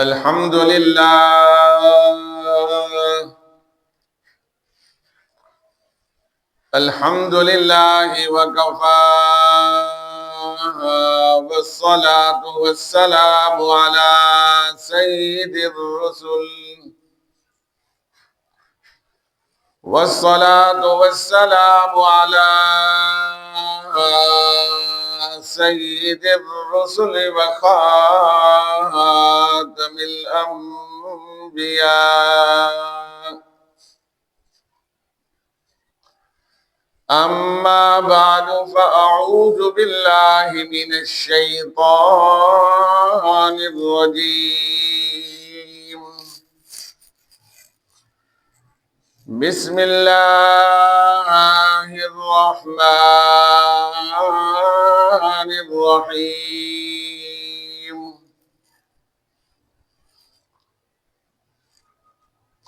الحمد لله الحمد لله وكفى والصلاة والسلام على سيد الرسل والصلاة والسلام على سيد الرسل وخاتم الأنبياء أما بعد فأعوذ بالله من الشيطان الرجيم بسم الله الرحمن الرحيم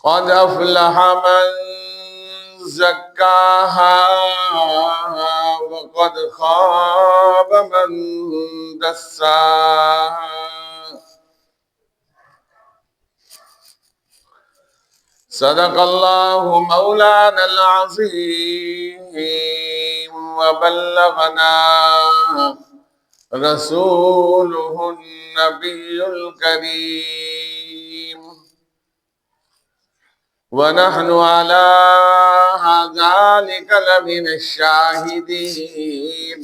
قد أفلح من زكاها وقد خاب من دساها صدق الله مولانا العظيم وبلغنا رسوله النبي الكريم ونحن على ذلك لمن الشاهدين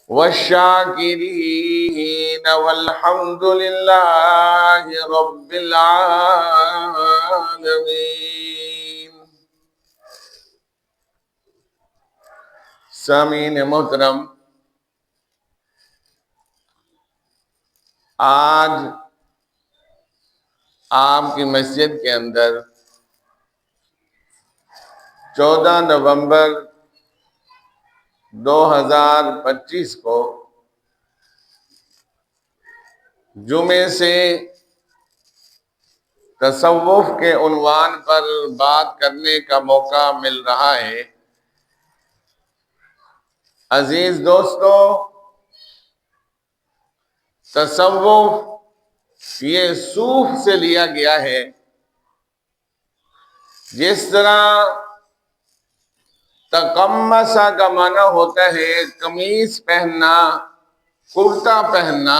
والشاكرين والحمد لله رب العالمين. سامعین محترم، آج آپ کی مسجد کے اندر 14 نومبر 2025 کو جمعے سے تصوف کے عنوان پر بات کرنے کا موقع مل رہا ہے۔ عزیز دوستو، تصوف یہ صوف سے لیا گیا ہے۔ جس طرح تقمصہ کا معنی ہوتا ہے قمیص پہننا، کرتا پہننا،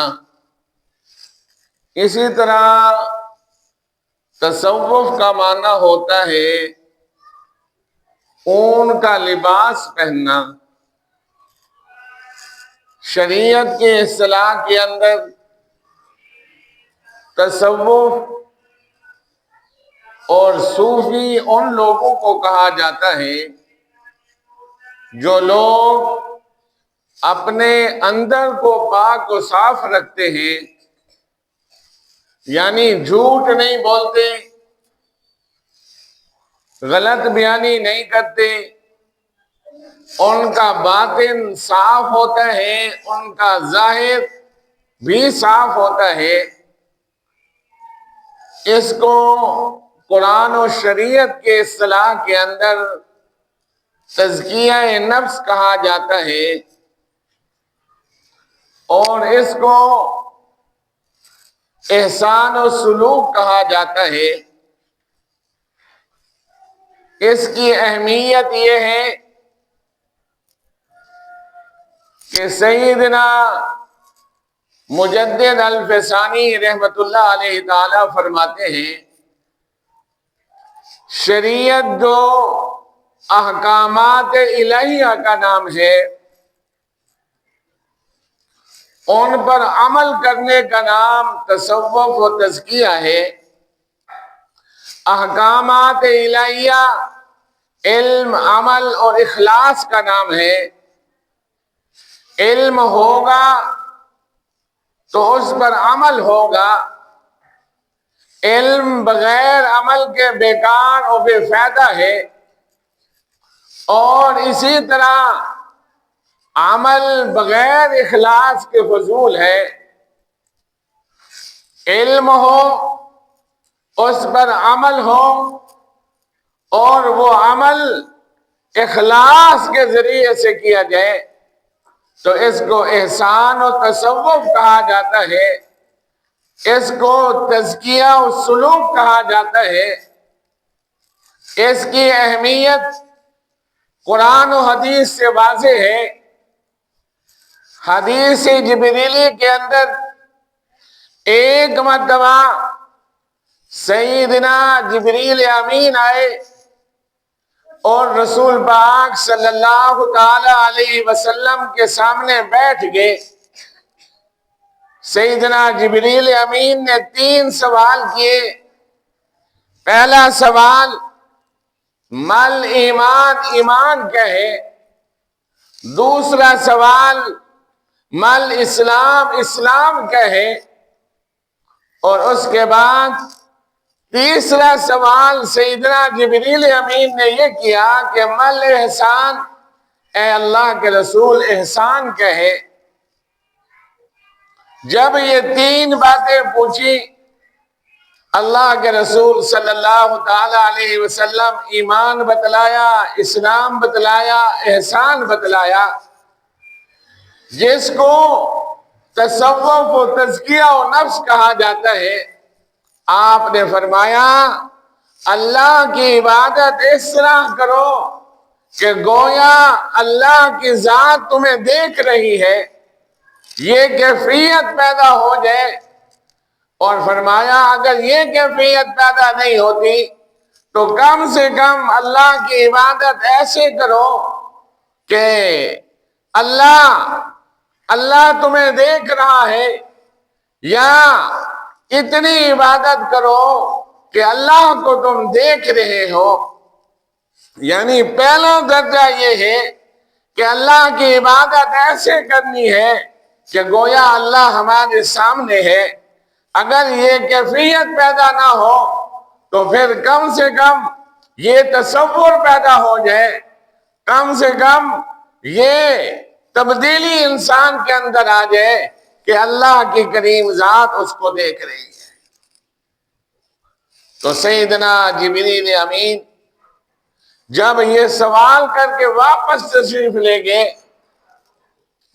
اسی طرح تصوف کا معنی ہوتا ہے اون کا لباس پہننا۔ شریعت کے اصطلاح کے اندر تصوف اور صوفی ان لوگوں کو کہا جاتا ہے جو لوگ اپنے اندر کو پاک و صاف رکھتے ہیں، یعنی جھوٹ نہیں بولتے، غلط بیانی نہیں کرتے، ان کا باطن صاف ہوتا ہے، ان کا ظاہر بھی صاف ہوتا ہے۔ اس کو قرآن و شریعت کے اصطلاح کے اندر تزکیہ نفس کہا جاتا ہے، اور اس کو احسان و سلوک کہا جاتا ہے۔ اس کی اہمیت یہ ہے کہ سیدنا مجدد الفسانی رحمت اللہ علیہ تعالی فرماتے ہیں، شریعت جو احکامات الہیہ کا نام ہے، ان پر عمل کرنے کا نام تصوف و تزکیہ ہے۔ احکامات الہیہ علم، عمل اور اخلاص کا نام ہے۔ علم ہوگا تو اس پر عمل ہوگا، علم بغیر عمل کے بیکار اور بے فائدہ ہے، اور اسی طرح عمل بغیر اخلاص کے فضول ہے۔ علم ہو، اس پر عمل ہو، اور وہ عمل اخلاص کے ذریعے سے کیا جائے تو اس کو احسان و تصوف کہا جاتا ہے۔ اس کو تزکیہ السلوک کہا جاتا ہے۔ اس کی اہمیت قرآن و حدیث سے واضح ہے۔ حدیث جبریلی کے اندر ایک مرتبہ سیدنا جبریل امین آئے اور رسول پاک صلی اللہ تعالی علیہ وسلم کے سامنے بیٹھ گئے۔ سیدنا جبریل امین نے 3 سوال کیے۔ پہلا سوال مل ایمان، ایمان کیا ہے؟ دوسرا سوال مل اسلام، اسلام کیا ہے؟ اور اس کے بعد تیسرا سوال سیدنا جبریل امین نے یہ کیا کہ مل احسان، اے اللہ کے رسول احسان کیا ہے؟ جب یہ 3 باتیں پوچھی، اللہ کے رسول صلی اللہ تعالی علیہ وسلم ایمان بتلایا، اسلام بتلایا، احسان بتلایا، جس کو تصوف و تزکیہ و نفس کہا جاتا ہے۔ آپ نے فرمایا اللہ کی عبادت اس طرح کرو کہ گویا اللہ کی ذات تمہیں دیکھ رہی ہے، یہ کیفیت پیدا ہو جائے۔ اور فرمایا اگر یہ کیفیت پیدا نہیں ہوتی تو کم سے کم اللہ کی عبادت ایسے کرو کہ اللہ تمہیں دیکھ رہا ہے، یا اتنی عبادت کرو کہ اللہ کو تم دیکھ رہے ہو۔ یعنی پہلا درجہ یہ ہے کہ اللہ کی عبادت ایسے کرنی ہے کہ گویا اللہ ہمارے سامنے ہے۔ اگر یہ کیفیت پیدا نہ ہو تو پھر کم سے کم یہ تصور پیدا ہو جائے، کم سے کم یہ تبدیلی انسان کے اندر آ جائے کہ اللہ کی کریم ذات اس کو دیکھ رہی ہے۔ تو سیدنا جبریل امین جب یہ سوال کر کے واپس تشریف لے گئے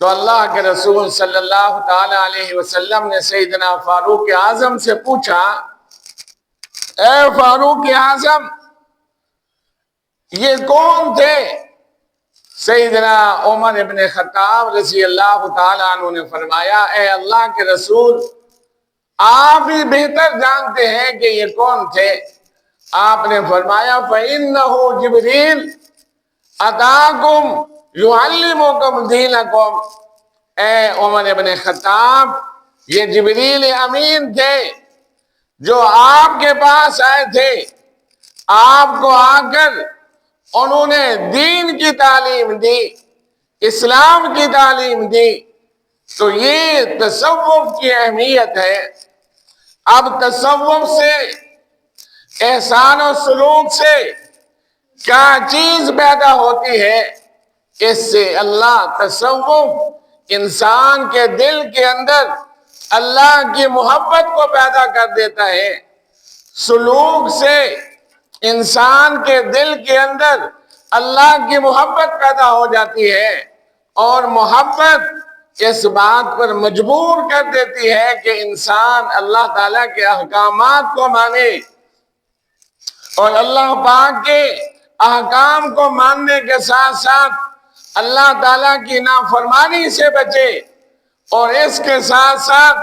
تو اللہ کے رسول صلی اللہ تعالی علیہ وسلم نے سیدنا فاروق اعظم سے پوچھا، اے فاروق اعظم یہ کون تھے؟ سیدنا عمر ابن خطاب رضی اللہ تعالی عنہ نے فرمایا، اے اللہ کے رسول آپ ہی بہتر جانتے ہیں کہ یہ کون تھے۔ آپ نے فرمایا فَإِنَّهُ جبریل أَتَاكُمْ يُعَلِّمُكُمْ دِينَكُمْ۔ اے عمر ابن خطاب یہ جبریل امین تھے جو آپ کے پاس آئے تھے، آپ کو آ کر انہوں نے دین کی تعلیم دی، اسلام کی تعلیم دی۔ تو یہ تصوف کی اہمیت ہے۔ اب تصوف سے، احسان و سلوک سے کیا چیز پیدا ہوتی ہے؟ اس سے اللہ تصوف انسان کے دل کے اندر اللہ کی محبت کو پیدا کر دیتا ہے۔ سلوک سے انسان کے دل کے اندر اللہ کی محبت پیدا ہو جاتی ہے، اور محبت اس بات پر مجبور کر دیتی ہے کہ انسان اللہ تعالیٰ کے احکامات کو مانے اور اللہ پاک کے احکام کو ماننے کے ساتھ ساتھ اللہ تعالیٰ کی نافرمانی سے بچے، اور اس کے ساتھ ساتھ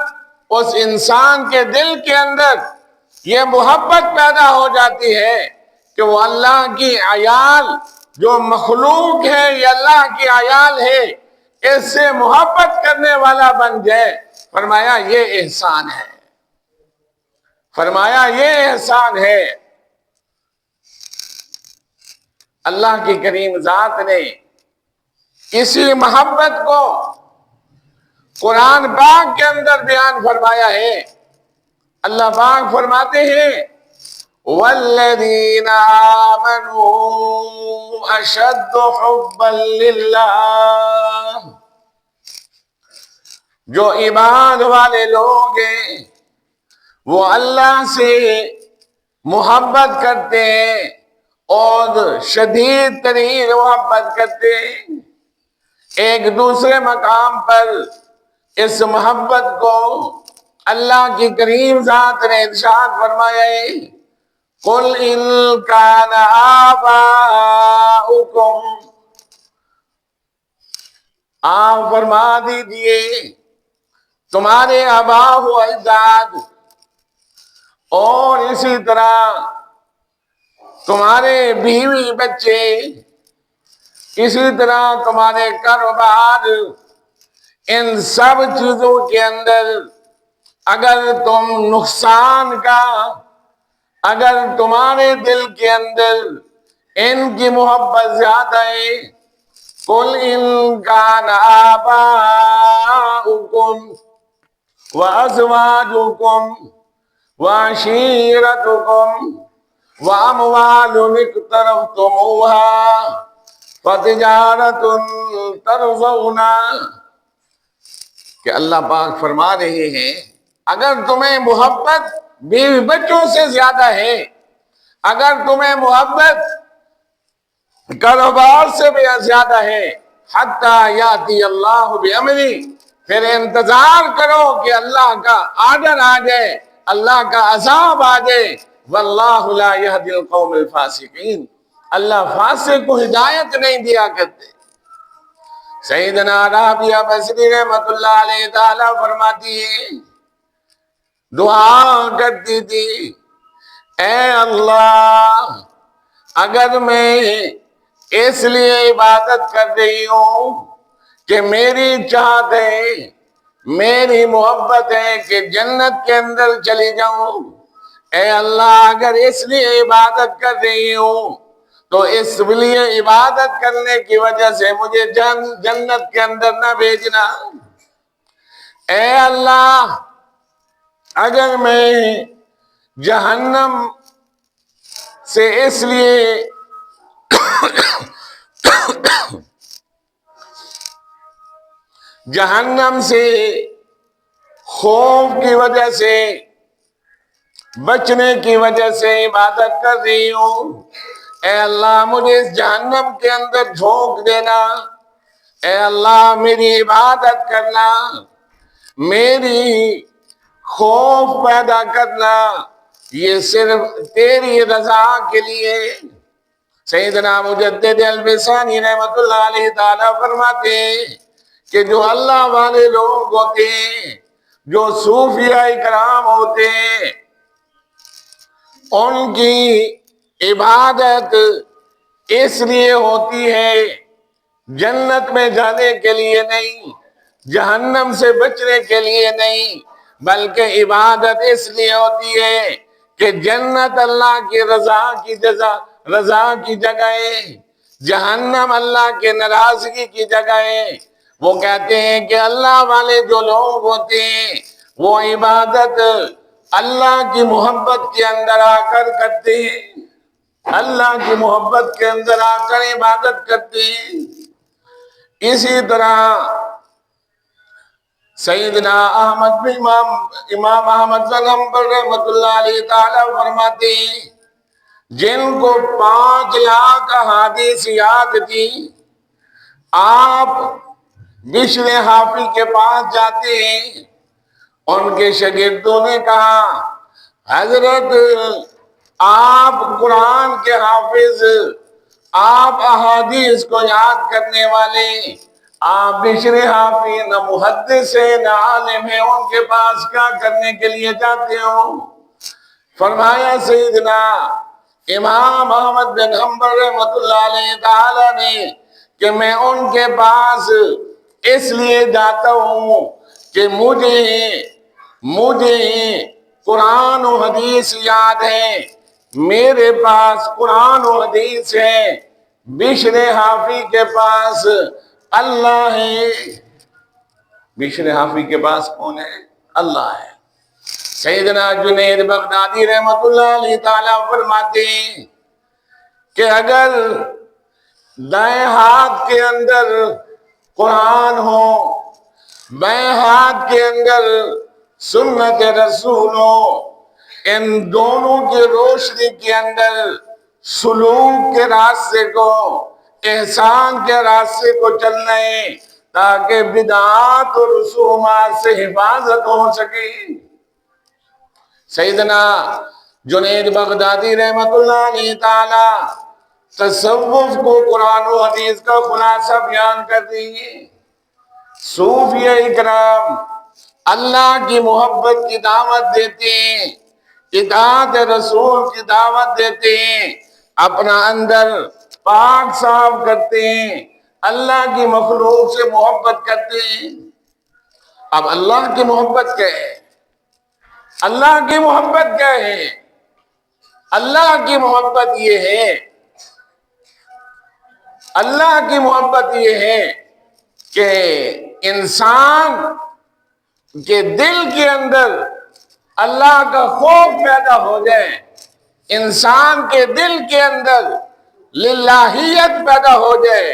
اس انسان کے دل کے اندر یہ محبت پیدا ہو جاتی ہے کہ وہ اللہ کی عیال جو مخلوق ہے، یہ اللہ کی عیال ہے، اس سے محبت کرنے والا بن جائے۔ فرمایا یہ احسان ہے، فرمایا یہ احسان ہے۔ اللہ کی کریم ذات نے اسی محبت کو قرآن پاک کے اندر بیان فرمایا ہے۔ اللہ پاک فرماتے ہیں وَالَّذِينَ آمَنُوا أَشَدُّ حُبًّا لِلَّهِ، جو ایمان والے لوگ ہیں وہ اللہ سے محبت کرتے ہیں اور شدید ترین محبت کرتے ہیں۔ ایک دوسرے مقام پر اس محبت کو اللہ کی کریم ذات نے ارشاد فرمایا ہے قل ان کان آباؤکم، آپ فرما دیجئے تمہارے آبا و اجداد اور اسی طرح تمہارے بیوی بچے، اسی طرح تمہارے کاروبار، ان سب چیزوں کے اندر اگر تم نقصان کا، اگر تمہارے دل کے اندر ان کی محبت زیادہ ہے، قل ان کان آباؤکم وازواجکم وعشیرتکم واموال اقترفتموها فتجارت ترضون، کہ اللہ پاک فرما رہے ہیں اگر تمہیں محبت بیوی بچوں سے زیادہ ہے، اگر تمہیں محبت کاروبار سے بھی زیادہ ہے، حتیٰ یاتی اللہ بامری، پھر انتظار کرو کہ اللہ کا آرڈر آ جائے، اللہ کا عذاب آ جائے، واللہ لا یہدی القوم الفاسقین، اللہ فاسق کو ہدایت نہیں دیا کرتے۔ سیدنا رابعہ بصری رحمت اللہ علیہ تعالی فرماتی ہے، دعا کرتی تھی اے اللہ اگر میں اس لیے عبادت کر رہی ہوں کہ میری چاہت ہے، میری محبت ہے کہ جنت کے اندر چلی جاؤں، اے اللہ اگر اس لیے عبادت کر رہی ہوں تو اس لیے عبادت کرنے کی وجہ سے مجھے جنت کے اندر نہ بھیجنا، اے اللہ اگر میں جہنم سے اس لیے جہنم سے خوف کی وجہ سے، بچنے کی وجہ سے عبادت کر رہی ہوں، اے اللہ مجھے اس جہنم کے اندر جھونک دینا، اے اللہ میری عبادت کرنا، میری خوف پیدا کرنا، یہ صرف تیری رضا کے لیے۔ سیدنا مجدد الفسانی رحمت اللہ علیہ تعالی فرماتے ہیں کہ جو اللہ والے لوگ ہوتے ہیں، جو صوفیاء کرام ہوتے ہیں، ان کی عبادت اس لیے ہوتی ہے جنت میں جانے کے لیے نہیں، جہنم سے بچنے کے لیے نہیں، بلکہ عبادت اس لیے ہوتی ہے کہ جنت اللہ کی رضا کی جگہ ہے، جہنم اللہ کے ناراضگی کی جگہ ہے۔ وہ کہتے ہیں کہ اللہ والے جو لوگ ہوتے ہیں وہ عبادت اللہ کی محبت کے اندر آ کر کرتے ہیں، اللہ کی محبت کے اندر آ کر عبادت کرتے ہیں۔ اسی طرح سیدنا امام احمد بن حنبل رحمت اللہ علیہ تعالی فرماتے ہیں جن کو 5 لاکھ احادیث یاد تھی، آپ بشر حافی کے پاس جاتے ہیں، ان کے شاگردوں نے کہا حضرت آپ قرآن کے حافظ، آپ احادیث کو یاد کرنے والے، آپ بشر حافی نہ محدث ہے نہ عالم ہے، ان کے پاس کیا کرنے کے لیے جاتے ہو؟ فرمایا سیدنا امام احمد بن حنبل رحمت اللہ علیہ تعالی نے کہ میں ان کے پاس اس لیے جاتا ہوں کہ مجھے قرآن و حدیث یاد ہے، میرے پاس قرآن و حدیث ہے، بشر حافی کے پاس اللہ ہے۔ بشر حافی کے پاس کون ہے؟ اللہ ہے۔ سیدنا جنید بغدادی رحمت اللہ علیہ تعالیٰ فرماتے ہیں کہ اگر دائیں ہاتھ کے اندر قرآن ہو، بائیں ہاتھ کے اندر سنت رسول ہو، ان دونوں کی روشنی کے اندر سلوک کے راستے کو، احسان کے راستے کو چلنا ہے تاکہ بدعات اور رسومات سے حفاظت ہو سکے۔ سیدنا جنید بغدادی رحمت اللہ علیہ تعالی تصوف کو قرآن و حدیث کا خلاصہ بیان کر دیں گے۔ صوفیہ اکرام اللہ کی محبت کی دعوت دیتے ہیں، اطاعت رسول کی دعوت دیتے ہیں، اپنا اندر پاک صاف کرتے ہیں، اللہ کی مخلوق سے محبت کرتے ہیں۔ اب اللہ کی محبت کیا ہے؟ اللہ کی محبت کیا ہے؟ اللہ کی محبت یہ ہے، اللہ کی محبت یہ ہے کہ انسان کے دل کے اندر اللہ کا خوف پیدا ہو جائے، انسان کے دل کے اندر للہیت پیدا ہو جائے،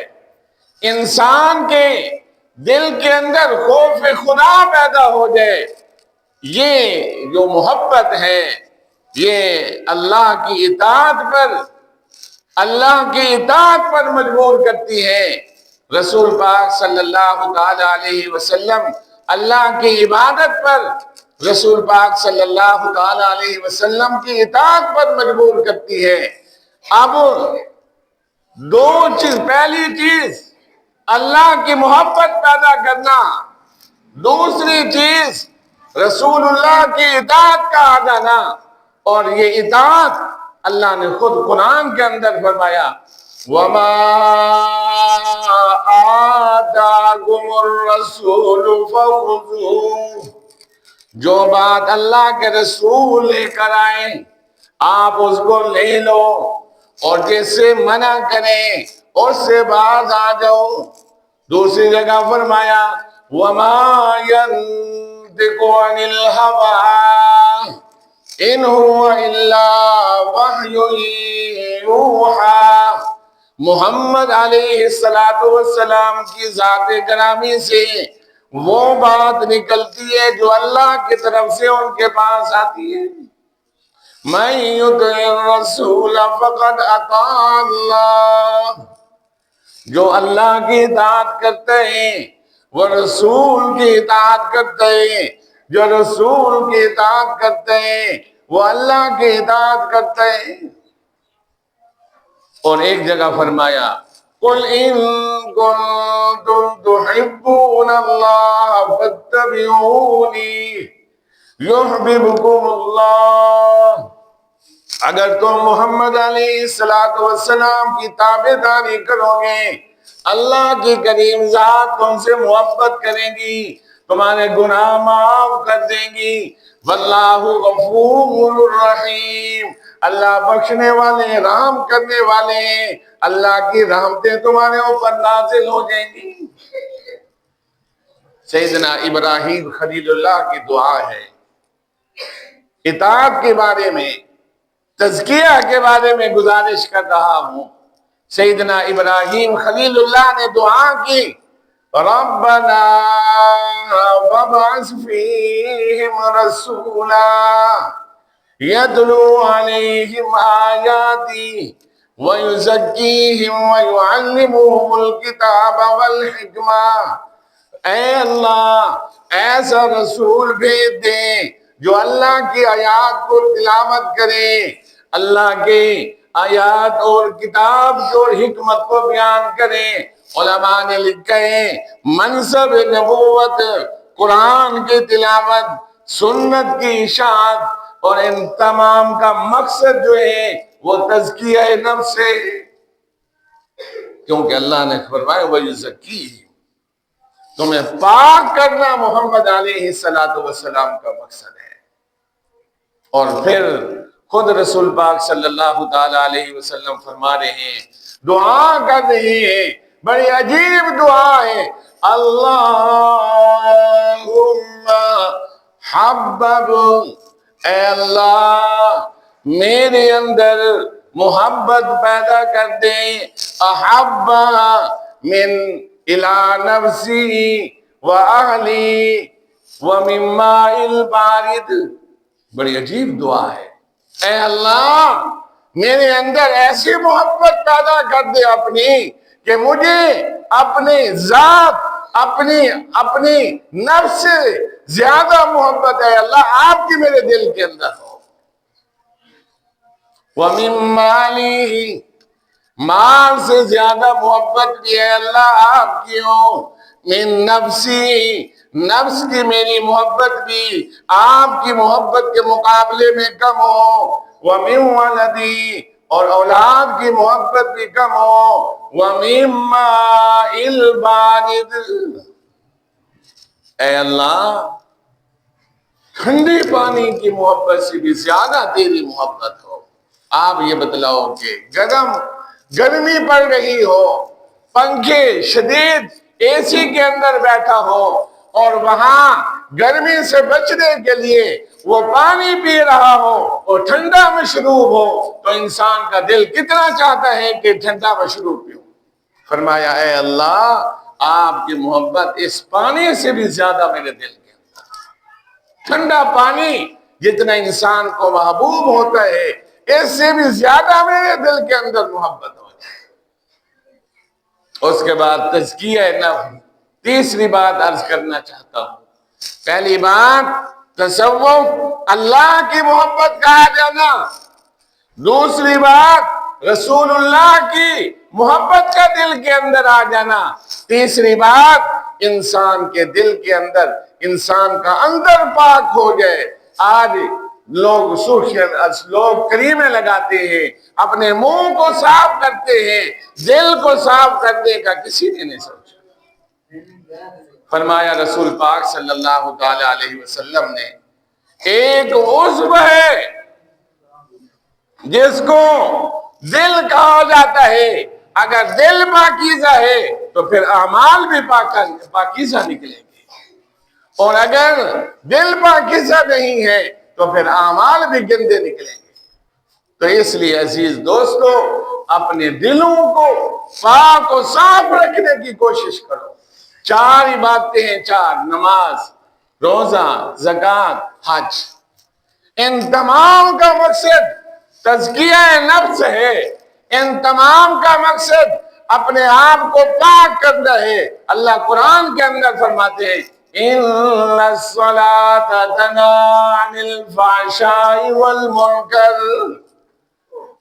انسان کے دل کے اندر خوف خدا پیدا ہو جائے۔ یہ جو محبت ہے یہ اللہ کی اطاعت پر، اللہ کی اطاعت پر مجبور کرتی ہے۔ رسول پاک صلی اللہ تعالی علیہ وسلم اللہ کی عبادت پر، رسول پاک صلی اللہ تعالی علیہ وسلم کی اطاعت پر مجبور کرتی ہے۔ اب دو چیز، پہلی چیز اللہ کی محبت پیدا کرنا، دوسری چیز رسول اللہ کی اطاعت کا آ جانا، اور یہ اطاعت اللہ نے خود قرآن کے اندر فرمایا وَمَا آتَاكُمُ الرَّسُولُ فَخُذُوهُ، جو بات اللہ کے رسول لے کر آئے آپ اس کو لے لو، اور جس سے منع کریں اس سے باز آ جاؤ۔ دوسری جگہ فرمایا وَمَا يَنطِقُ عَنِ الْهَوَىٰ إِنْ هُوَ إِلَّا وَحْيٌ يُوحَىٰ، محمد علیہ السلام کی ذات گرامی سے وہ بات نکلتی ہے جو اللہ کی طرف سے ان کے پاس آتی ہے۔ مَن يُطِعِ الرَّسُولَ فَقَدْ أَطَاعَ اللَّهَ، جو اللہ کی اطاعت کرتے ہیں وہ رسول کی اطاعت کرتے ہیں، جو رسول کی اطاعت کرتے ہیں وہ اللہ کی اطاعت کرتے ہیں۔ اور ایک جگہ فرمایا قُلْ إِن كُنتُمْ تُحِبُّونَ اللَّهَ فَاتَّبِعُونِي يُحْبِبْكُمُ اللَّهُ، اگر تم محمد علیہ السلام کی تابعداری کرو گے اللہ کی کریم ذات تم سے محبت کرے گی، تمہارے گناہ معاف کر دیں گی۔ واللہ غفور الرحیم، اللہ بخشنے والے، رحم کرنے والے ہیں، اللہ کی رحمتیں تمہارے اوپر نازل ہو جائیں گی۔ سیدنا ابراہیم خلیل اللہ کی دعا ہے، اطاعت کے بارے میں، تزکیہ کے بارے میں گزارش کر رہا ہوں۔ سیدنا ابراہیم خلیل اللہ نے دعا کی ربنا وابعث فیہم رسولا یتلو علیہم آیاتی ویزکیہم ویعلمہم الکتاب والحکمہ، اے اللہ ایسا رسول بھیج دیں جو اللہ کی آیات کو تلاوت کرے، اللہ کے آیات اور کتاب اور حکمت کو بیان کریں۔ علماء نے لکھا ہے منصب نبوت قرآن کی تلاوت، سنت کی اشاعت، اور ان تمام کا مقصد جو ہے وہ تزکیہ نفس ہے، کیونکہ اللہ نے فرمایا وَيُزَكِّيهِمْ، تمہیں پاک کرنا محمد علیہ السلام کا مقصد ہے۔ اور پھر خود رسول پاک صلی اللہ تعالی علیہ وسلم فرما رہے ہیں، دعا کر رہے ہیں، بڑی عجیب دعا ہے، اللہم حبب، اے اللہ میرے اندر محبت پیدا کر دے، احب من الى نفسی و اہلی و من ماء البارد، بڑی عجیب دعا ہے، اے اللہ میرے اندر ایسی محبت پیدا کر دے اپنی کہ مجھے اپنی ذات، اپنی نفس سے زیادہ محبت ہے اللہ آپ کی میرے دل کے اندر ہو۔ وَمِن مَالِهِ، مال سے زیادہ محبت بھی ہے اللہ آپ کی ہو، من نفسی، نفس کی میری محبت بھی آپ کی محبت کے مقابلے میں کم ہو، وَمِن وَلَدِي، اور اولاد کی محبت بھی کم ہو، وَمِن مَاءِ الْبَارِدِ، اے اللہ ٹھنڈے پانی کی محبت سے بھی زیادہ تیری محبت ہو۔ آپ یہ بتلاؤ کہ گرمی پڑ رہی ہو، پنکھے شدید اے سی کے اندر بیٹھا ہو، اور وہاں گرمی سے بچنے کے لیے وہ پانی پی رہا ہو اور ٹھنڈا مشروب ہو، تو انسان کا دل کتنا چاہتا ہے کہ ٹھنڈا مشروب پیو۔ فرمایا اے اللہ آپ کی محبت اس پانی سے بھی زیادہ میرے دل کے اندر، ٹھنڈا پانی جتنا انسان کو محبوب ہوتا ہے اس سے بھی زیادہ میرے دل کے اندر محبت ہو جائے۔ اس کے بعد تزکیہ نفس، تیسری بات عرض کرنا چاہتا ہوں۔ پہلی بات تصوف، اللہ کی محبت کا آ جانا، دوسری بات رسول اللہ کی محبت کا دل کے اندر آ جانا، تیسری بات انسان کے دل کے اندر، انسان کا اندر پاک ہو جائے۔ آج لوگ کریمیں لگاتے ہیں، اپنے منہ کو صاف کرتے ہیں، دل کو صاف کرنے کا کسی نے نہیں سوچا۔ فرمایا رسول پاک صلی اللہ تعالی علیہ وسلم نے، ایک عضو ہے جس کو دل کہا جاتا ہے، اگر دل پاکیزہ ہے تو پھر اعمال بھی پاکیزہ نکلیں گے، اور اگر دل پاکیزہ نہیں ہے تو پھر اعمال بھی گندے نکلیں گے۔ تو اس لیے عزیز دوستو اپنے دلوں کو پاک و صاف رکھنے کی کوشش کرو۔ چار عبادتیں ہیں، چار: نماز، روزہ، زکوٰۃ، حج۔ ان تمام کا مقصد تزکیہ نفس ہے، ان تمام کا مقصد اپنے آپ کو پاک کرنا ہے۔ اللہ قرآن کے اندر فرماتے ہیں إِنَّ الصَّلَاةَ تَنْهَىٰ عَنِ الْفَحْشَاءِ وَالْمُنكَرِ،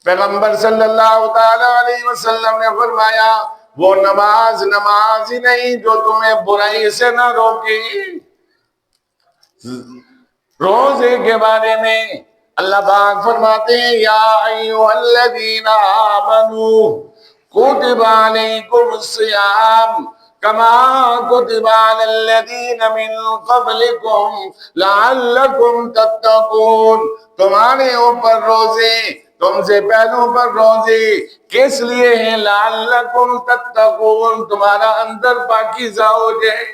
پیغمبر صلی اللہ تعالی علیہ وسلم نے فرمایا وہ نماز ہی نہیں جو تمہیں برائی سے نہ روکے۔ روزے کے بارے میں اللہ پاک فرماتے ہیں یا ایھا الذین آمنوا کتب علیکم الصیام کما کتب علی الذین من قبلکم لعلکم تتقون، تمہارے اوپر روزے، تم سے پہلوں پر روزے کس لیے ہیں؟ لعلکم تتقون، تمہارا اندر پاکیزہ ہو جائے۔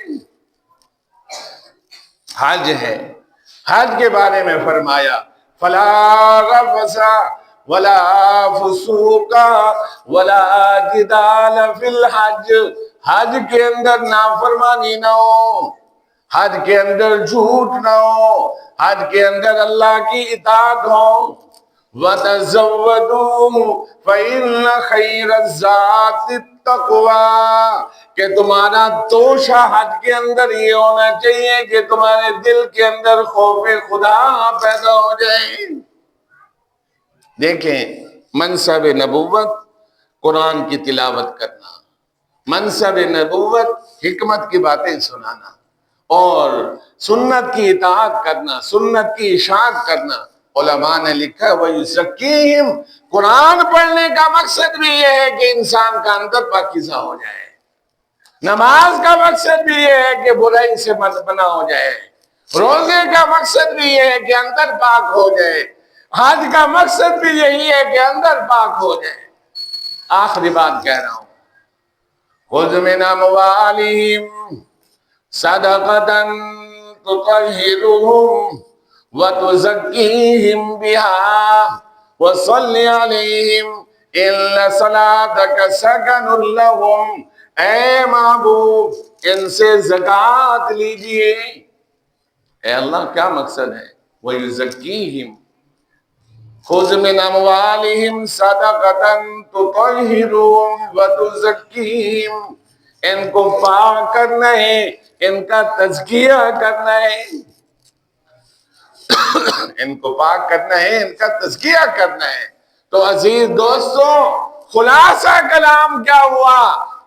حج ہے، حج کے بارے میں فرمایا فَلَا رَفَثَ وَلَا فُسُوقَ وَلَا جِدَالَ فِي الْحَجِّ، حج کے اندر نافرمانی نہ ہو، حج کے اندر جھوٹ نہ ہو، حج کے اندر اللہ کی اطاعت ہو۔ وَتَزَوَّدُوا فَإِنَّ خَيْرَ الزَّادِ التَّقْوَىٰ، کہ تمہارا توشہ حج کے اندر یہ ہونا چاہیے کہ تمہارے دل کے اندر خوف خدا پیدا ہو جائے۔ دیکھیں منصب نبوت قرآن کی تلاوت کرنا، منصب نبوت حکمت کی باتیں سنانا، اور سنت کی اطاعت کرنا، سنت کی اشاعت کرنا۔ علماء نے لکھا ہے وَيُزَكِّيهِمْ، قرآن پڑھنے کا مقصد بھی یہ ہے کہ انسان کا اندر پاکیزہ ہو جائے، نماز کا مقصد بھی یہ ہے کہ برائی سے منع ہو جائے، روزے کا مقصد بھی یہ ہے کہ اندر پاک ہو جائے، حج کا مقصد بھی یہی ہے کہ اندر پاک ہو جائے۔ آخری بات کہہ رہا ہوں، خُذْ مِنْ أَمْوَالِهِمْ صَدَقَةً تُطَهِّرُهُمْ وَتُزَكِّيهِمْ بِهَا وَصَلِّ عَلَيْهِمْ إِنَّ صَلَاتَكَ سَكَنٌ لَهُمْ، اے محبوب ان سے زکوٰۃ لیجئے۔ اے اللہ کیا مقصد ہے؟ وَيُزَكِّيهِمْ، خُذْ مِنْ أَمْوَالِهِمْ صَدَقَةً تُطَهِّرُهُمْ وَتُزَكِّيهِمْ، ان کو پاک کرنا ہے، ان کا تزکیہ کرنا ہے، ان کو پاک کرنا ہے، ان کا تزکیہ کرنا ہے۔ تو عزیز دوستوں خلاصہ کلام کیا ہوا؟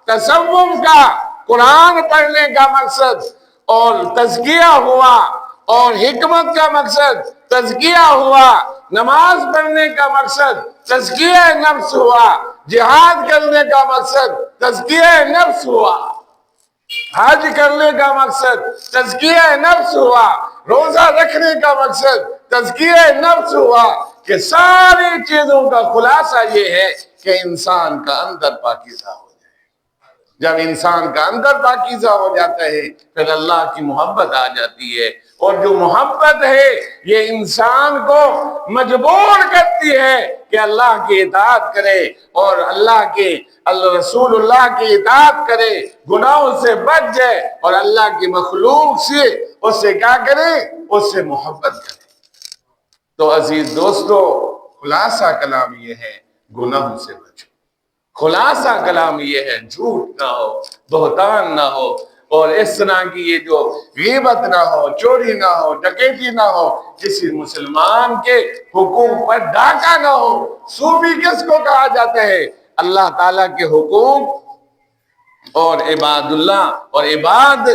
تصوف کا قرآن پڑھنے کا مقصد اور تزکیہ ہوا، اور حکمت کا مقصد تزکیہ ہوا، نماز پڑھنے کا مقصد تزکیہ نفس ہوا، جہاد کرنے کا مقصد تزکیہ نفس ہوا، حج کرنے کا مقصد تزکیہ نفس ہوا، روزہ رکھنے کا مقصد تزکیہ نفس ہوا، کہ ساری چیزوں کا خلاصہ یہ ہے کہ انسان کا اندر پاکیزہ ہو جائے۔ جب انسان کا اندر پاکیزہ ہو جاتا ہے پھر اللہ کی محبت آ جاتی ہے، اور جو محبت ہے یہ انسان کو مجبور کرتی ہے کہ اللہ کی اطاعت کرے، اور رسول اللہ کی اطاعت کرے، گناہوں سے بچ جائے، اور اللہ کی مخلوق سے اس سے کیا کرے؟ اس سے محبت کرے۔ تو عزیز دوستو خلاصہ کلام یہ ہے گناہوں سے بچو، خلاصہ کلام یہ ہے جھوٹ نہ ہو، بہتان نہ ہو، اور اس طرح کی یہ جو غیبت نہ ہو، چوری نہ ہو، ڈکیتی نہ ہو، کسی مسلمان کے حقوق پر ڈاکہ نہ ہو۔ صوفی کس کو کہا جاتا ہے؟ اللہ تعالیٰ کے حقوق اور عباد اللہ اور عباد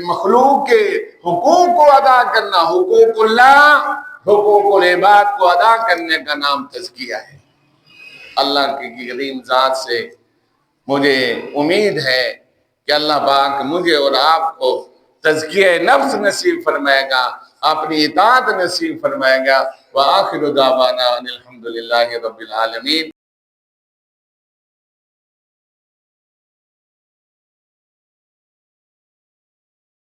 مخلوق کے حقوق کو ادا کرنا، حقوق اللہ، حقوق العباد کو ادا کرنے کا نام تزکیہ ہے۔ اللہ کی کریم ذات سے مجھے امید ہے کہ اللہ پاک مجھے اور آپ کو تزکیہ نفس نصیب فرمائے گا، اپنی اطاعت نصیب فرمائے گا۔ وآخر دعوانا ان الحمدللہ رب العالمین۔